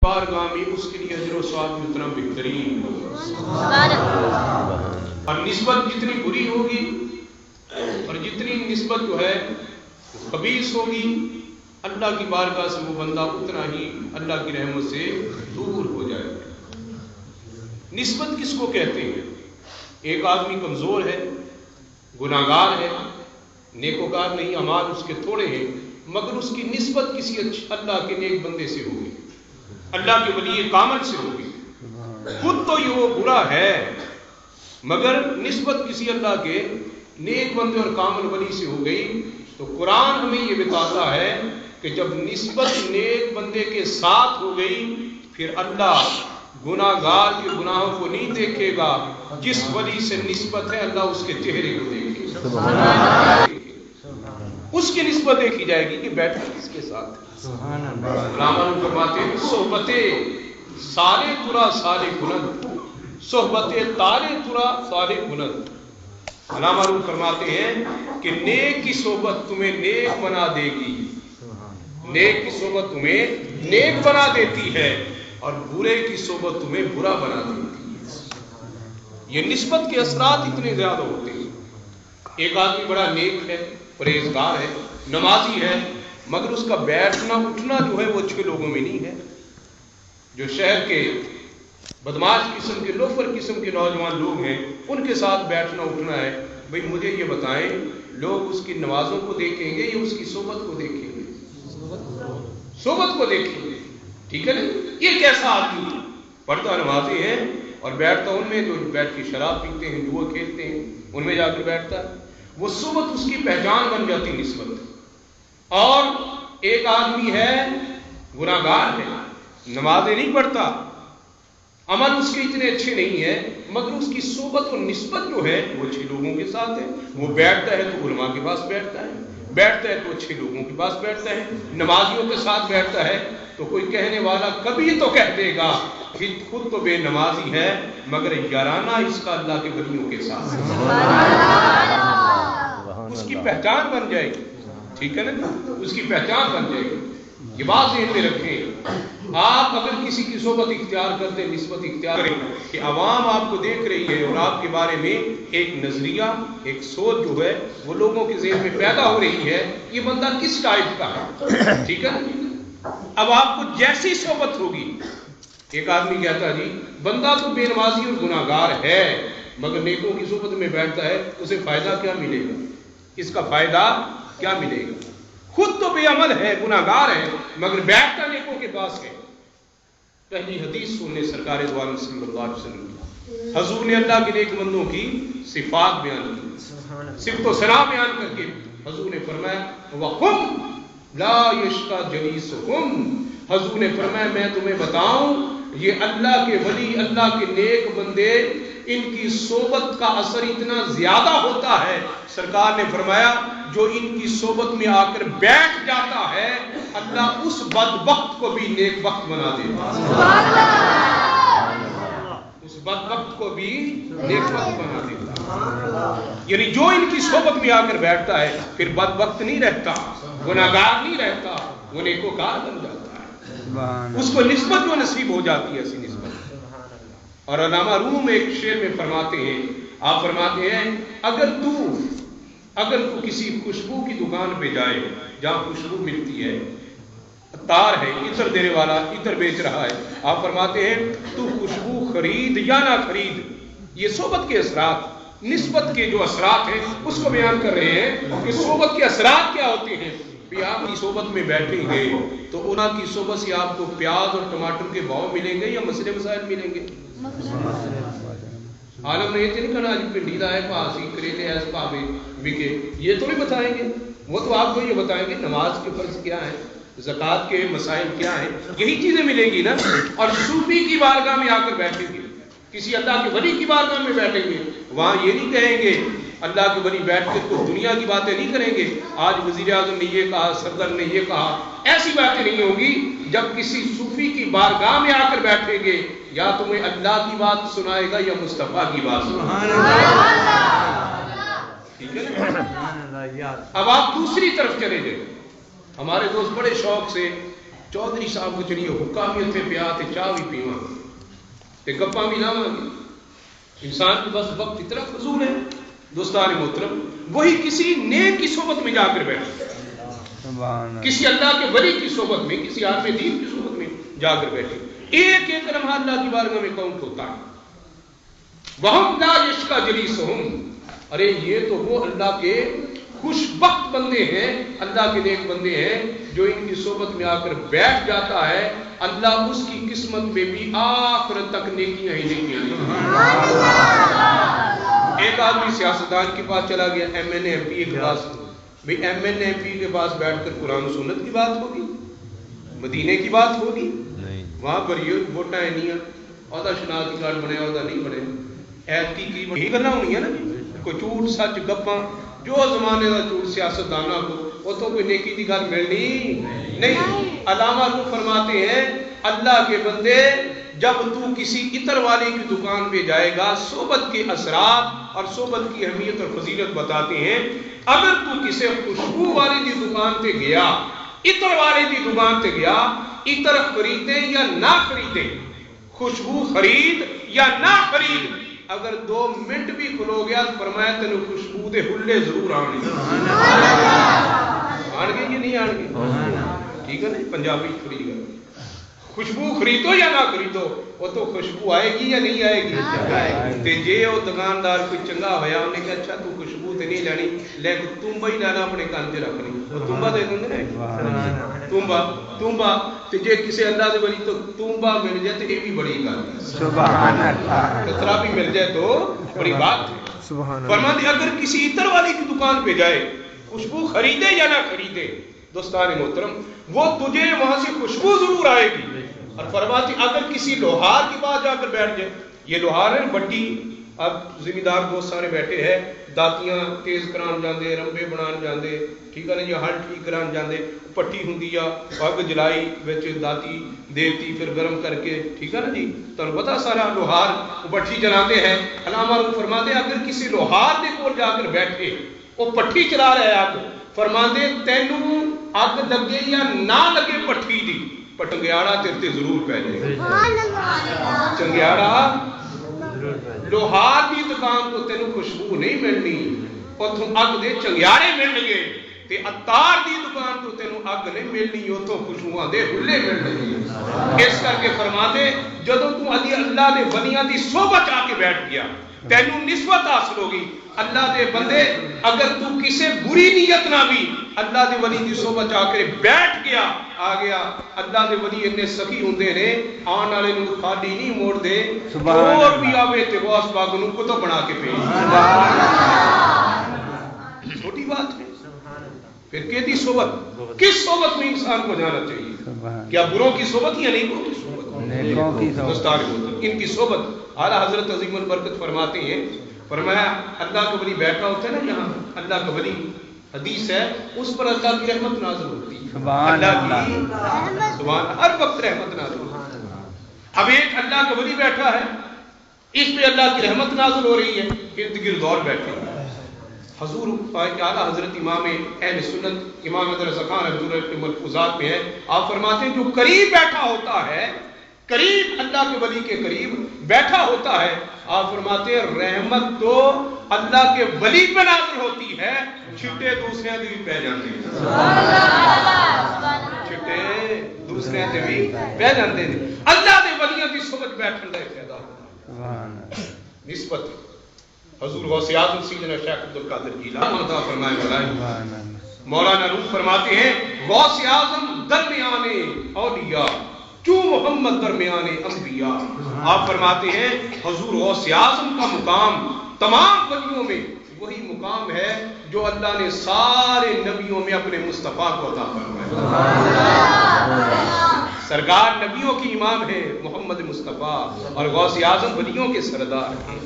بارگاہ میں اس کے لیے اجر و ثواب اتنا بہترین ہوگا، اور نسبت جتنی بری ہوگی اور جتنی نسبت جو ہے خبیث ہوگی، اللہ کی بارگاہ سے وہ بندہ اتنا ہی اللہ کی رحمت سے دور ہو جائے گا۔ نسبت کس کو کہتے ہیں؟ ایک آدمی کمزور ہے، گناہگار ہے، نیکوکار نہیں، اعمال اس کے تھوڑے ہیں، مگر اس کی نسبت کسی اللہ کے نیک بندے سے ہوگی، اللہ کے ولی کامل سے ہوگی۔ خود تو یہ وہ برا ہے، مگر نسبت کسی اللہ کے نیک بندے اور کامل ولی سے ہو گئی، تو قرآن ہمیں یہ بتاتا ہے کہ جب نسبت نیک بندے کے ساتھ ہو گئی، پھر اللہ گناہگار کے گناہوں کو نہیں دیکھے گا، جس ولی سے نسبت ہے اللہ اس کے چہرے کو دیکھے گا، اس کی نسبت دیکھی جائے گی کہ بیٹھا کس کے ساتھ ہے۔ علامہ فرماتے ہیں صحبت سارے ترا سارے کند، صحبت تارے ترا سارے کند۔ علامہ روح فرماتے ہیں کہ نیک کی صحبت تمہیں نیک بنا دے گی، نیک کی صحبت تمہیں نیک بنا دیتی ہے، اور برے کی صحبت تمہیں برا بنا دیتی ہے۔ یہ نسبت کے اثرات اتنے زیادہ ہوتے ہیں۔ ایک آدمی بڑا نیک ہے، پرہیزگار ہے، نمازی ہے، مگر اس کا بیٹھنا اٹھنا جو ہے وہ اچھے لوگوں میں نہیں ہے۔ جو شہر کے بدماش قسم کے لوفر قسم کے نوجوان لوگ ہیں، ان کے ساتھ بیٹھنا اٹھنا ہے۔ بھئی مجھے یہ بتائیں، لوگ اس کی نمازوں کو دیکھیں گے یا اس کی صحبت کو دیکھیں گے؟ صحبت کو دیکھیں گے، ٹھیک ہے نا؟ یہ کیسا آدمی پڑھتا نمازی ہے اور بیٹھتا ان میں جو بیٹھ کے شراب پیتے ہیں، جوا کھیلتے ہیں، ان میں جا کر بیٹھتا ہے، وہ صحبت اس کی پہچان بن جاتی نسبت۔ اور ایک آدمی ہے گناہگار ہے، نمازیں نہیں پڑھتا، عمل اس کے اتنے اچھے نہیں ہیں، مگر اس کی صحبت اور نسبت جو ہے وہ اچھے لوگوں کے ساتھ ہے۔ وہ بیٹھتا ہے تو علماء کے پاس بیٹھتا ہے، بیٹھتا ہے تو اچھے لوگوں کے پاس بیٹھتا ہے، نمازیوں کے ساتھ بیٹھتا ہے، تو کوئی کہنے والا کبھی تو کہہ دے گا کہ خود تو بے نمازی ہے، مگر یارانہ اس کا اللہ کے ولیوں کے ساتھ ہے۔ اس کی پہچان بن جائے گی، ٹھیک ہے نا؟ اس کی پہچان بن جائے گی۔ یہ بات ذہن میں رکھیں، آپ اگر کسی کی صحبت اختیار کرتے، نسبت اختیار کریں کہ عوام آپ کو دیکھ رہی ہے اور آپ کے بارے میں ایک نظریہ، ایک سوچ جو ہے وہ لوگوں کے ذہن میں پیدا ہو رہی ہے، یہ بندہ کس ٹائپ کا ہے، ٹھیک ہے؟ اب آپ کو جیسی صحبت ہوگی، ایک آدمی کہتا ہے جی بندہ تو بے نمازی اور گناہگار ہے، مگر نیکوں کی صحبت میں بیٹھتا ہے، اسے فائدہ کیا ملے گا؟ اس کا فائدہ کیا ملے گا؟ خود تو بے عمل ہے، گناہگار ہے، مگر بیٹھتا نیکوں کے پاس ہے۔ پہلی حدیث سننے سرکار دو عالم صلی اللہ علیہ وسلم کی، حضور نے اللہ کے نیک بندوں کی صفات بیان کی، صفت و ثنا بیان کر کے حضور نے فرمایا وَقُمْ لَا يَشْقَى جَلِيسُهُمْ، حضور نے فرمایا میں تمہیں بتاؤں، یہ اللہ کے ولی، اللہ کے نیک بندے، ان کی صحبت کا اثر اتنا زیادہ ہوتا ہے، سرکار نے فرمایا جو ان کی صحبت میں آ کر بیٹھ جاتا ہے، اللہ اس بدبخت کو بھی نیک بخت بنا دیتا ہے، اس بدبخت کو بھی نیک بخت بنا دیتا ہے۔ یعنی جو ان کی صحبت میں آ کر بیٹھتا ہے پھر بدبخت نہیں رہتا، گناہگار نہیں رہتا، وہ نیکوکار بن جاتا ہے، اس کو نسبت جو نصیب ہو جاتی ہے، ایسی نسبت۔ اور علامہ روم ایک شعر میں فرماتے ہیں، آپ فرماتے ہیں اگر تو کسی خوشبو کی دکان پہ جائے جہاں خوشبو ملتی ہے، تار ہے، عطر دینے والا عطر بیچ رہا ہے، آپ فرماتے ہیں تو خوشبو خرید یا نہ خرید، یہ صحبت کے اثرات، نسبت کے جو اثرات ہیں اس کو بیان کر رہے ہیں کہ صحبت کے اثرات کیا ہوتے ہیں۔ بھی آپ کی صحبت میں بیٹھیں گے تو انہاں کی صحبت سے آپ کو پیاز اور ٹماٹر کے بھاؤ ملیں گے یا مسئلے مسائل ملیں گے؟ عالم نے یہ تو نہیں کہنا آج پنڈی دا ہے پاسی کریلے ایس پاوے بکے، یہ تو نہیں بتائیں گے، وہ تو آپ کو یہ بتائیں گے نماز کے فرض کیا ہے، زکوٰۃ کے مسائل کیا ہیں، یہی چیزیں ملیں گی نا۔ اور صوفی کی بارگاہ میں آ کر بیٹھیں گے، کسی اللہ کے ولی کی بارگاہ میں بیٹھیں گے، وہاں یہ نہیں کہیں گے اللہ کے ولی بیٹھ کے تو دنیا کی باتیں نہیں کریں گے، آج وزیر اعظم نے یہ کہا، صدر نے یہ کہا، ایسی باتیں نہیں ہوں گی۔ جب کسی صوفی کی بارگاہ میں آ کر بیٹھیں گے، یا تمہیں اللہ کی بات سنائے گا یا مصطفیٰ کی بات سنائے گا، ٹھیک ہے نا؟ اب آپ دوسری طرف چلے جائیں، ہمارے دوست بڑے شوق سے चौधरी साहब को चलिए हुक्का भी उत्थे पिया ते चाह भी पीवा ते गप्पा भी लावांगे। इंसान के बस वक्त इतना फजूल है दोस्तान मोहतरम, वही किसी नेक की सोबत में जाकर बैठे, किसी अल्लाह के वली की सोबत में, किसी आलिम दीन की सोबत में जाकर बैठे, एक एक लम्हा अल्लाह की बारगाह में काउंट होता है। वहम ला यश्का जलीसहुम, अरे ये तो वो अल्लाह के खुशबख्त बंदे हैं, अल्लाह के नेक बंदे हैं जो इनकी सोबत में आकर बैठ जाता है, अल्लाह उसकी किस्मत में भी आखिर तक नेकियां ही नेकियां लिखते। एक आदमी सियासतदान के पास चला गया, एमएनए एमपी के पास, भाई एमएनए एमपी के पास बैठकर कुरान और सुन्नत की बात होगी, मदीने की बात होगी, वहां पर ये वोटा है नहीं, और शनाख्ती कार्ड बने और नहीं बने, ऐतकी की यही गल्लां होनी है ना, कोई झूठ सच गप्पा जो जमाने का झूठ सियासतदाना को वो तो कोई नेकी की गल मिलनी नहीं। अल्लामा को फरमाते हैं अल्लाह के बंदे, जब तू किसी इतर वाले की दुकान पे जाएगा, सोबत के असरात और सोबत की अहमियत और फजीलत बताते हैं। अगर तू किसी खुशबू वाले की दुकान पे गया, इतर वाले की दुकान पे गया, इतर खरीदे या ना खरीदे, खुशबू खरीद या ना खरीद, अगर 2 मिनट भी खुलो गया तो फरमाया तेन खुशबू दे हुल्ले जरूर आने ये नहीं आने, ठीक है ना, पंजाबी खरीद कर खुशबू खरीदो या ना खरीदो, वो तो खुशबू आएगी या नहीं आएगी। ते जे वो दुकानदार कोई चंगा होया, उन्हें कहा अच्छा तू खुशबू ते नहीं लेनी, ले तुम्बा ही लेना अपने कान च रख ली, वो तुम्बा दे देंगे ना, तुम्बा ते जे किसी अल्लाह दे वली तो तुम्बा मिल जाए तो ये भी बड़ी गल है, सुभान अल्लाह, खतरा भी मिल जाए तो बड़ी बात है, सुभान अल्लाह। फरमाते अगर किसी इतर वाले की दुकान पे जाए, खुशबू खरीदे या ना खरीदे, दोस्तान मोहतरम, वो तुझे वहां से खुशबू जरूर आएगी। और फरमाती अगर किसी लोहार के पास जाकर बैठ जाए, ये लोहार है बड्डी, अब जिम्मेदार बहुत सारे बैठे हैं, दातियां तेज करान जाते, रंबे बनान जाते, ठीक है ना जी, हल ठीक करान जाते, पट्टी होंगी आ, अग जलाई विच दाती देती फिर गर्म करके, ठीक है ना जी, तुहानू पता सारा लोहार भट्ठी जलाते हैं। अल्लामा फरमाते अगर किसी लोहार के कोल जाकर बैठे, वो पट्टी चला रहा है अग, फरमाते तेनू अग लगे या ना लगे पट्टी दी, चंगियाड़ा तेरे ते जरूर पै जाएगा, चंगियाड़ा लोहार की दुकान तो तेन खुशबू नहीं मिलनी, उतों अग दे चंगियाड़े मिलणगे, ते अतार की दुकान तो तेन अग नहीं मिलनी, उतों खुशबुआं दे हुल्ले मिलणगे। इस करके फरमाते जदों तू अल्लाह दे वलियां दी सोबत आके बैठ गया, तेनू निस्बत हासिल होगी। अल्लाह दे बंदे अगर तू किसी बुरी नीयत ना भी अल्लाह दे वली दी सोबत आके बैठ गया, आ गया, अल्लाह दे वली इन्ने सखी हुंदे ने, आने वाले नू खाली नहीं मोड़दे, और भी आवे ते गौस पाक नू कुतुब बना के भेज, छोटी बात है। फिर केदी सोबत, किस सोबत में इंसान को जाना चाहिए, क्या बुरों की सोबत या नेकों की सोबत, दोस्तान इनकी सोबत। आला हजरत अजीमुल बरकत फरमाते हैं, फरमाया अल्लाह का वली बैठा होता है ना, यहाँ अल्लाह का वली, हदीस है, उस पर अल्लाह की रहमत नाज़िल होती है, अल्लाह की सुभान, हर वक्त रहमत नाज़िल होती है। अब एक अल्लाह का वली बैठा है, इस पे अल्लाह की रहमत नाज़िल हो रही है, इर्द गिर्द और बैठे हजूर आला हजरत इमाम अहले सुन्नत इमाम रज़ा खान हजूर मलफूजात में है, आप फरमाते हैं जो करीब बैठा होता है, करीब अल्लाह के वली के करीब बैठा होता है, आप फरमाते हैं रहमत तो अल्लाह के वली पे नाज़िल होती है, छिट्टे दूसरे भी पै जाते हैं, छिट्टे दूसरे भी पै जाते हैं। अल्लाह के वलियों की सोबत बैठने का फायदा होता है, निस्बत हजूर गौसे आज़म सैयदना शेख अब्दुल कादिर जीलानी अता फरमाए वाला मौलाना रूह फरमाते हैं गौसे आज़म दरमियाने औलिया चू मोहम्मद दरमियाने अंबिया। आप फरमाते हैं हजूर गौसे आज़म का मुकाम तमाम वलियों में वही मुकाम है जो अल्लाह ने सारे नबियों में अपने मुस्तफ़ा को अता फरमाया। सरकार नबियों की इमाम है मोहम्मद मुस्तफ़ा, और गौसे आज़म वलियों के सरदार हैं,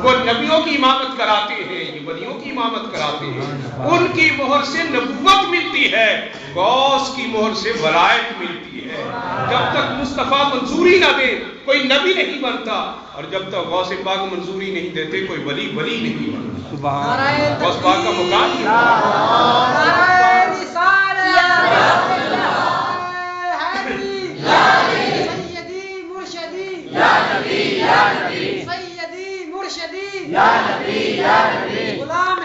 वो नबियों की इमामत कराते हैं, ये वलियों की इमामत कराते हैं, उनकी मोहर से नबुव्वत मिलती है, गौस की मोहर से वलायत मिलती है। जब तक मुस्तफ़ा मंजूरी ना दे कोई नबी नहीं बनता, और जब तक गौसे पाक मंजूरी नहीं देते कोई वली वली नहीं बनता। गौस पाक का मुकाम سیدی مرشدی غلام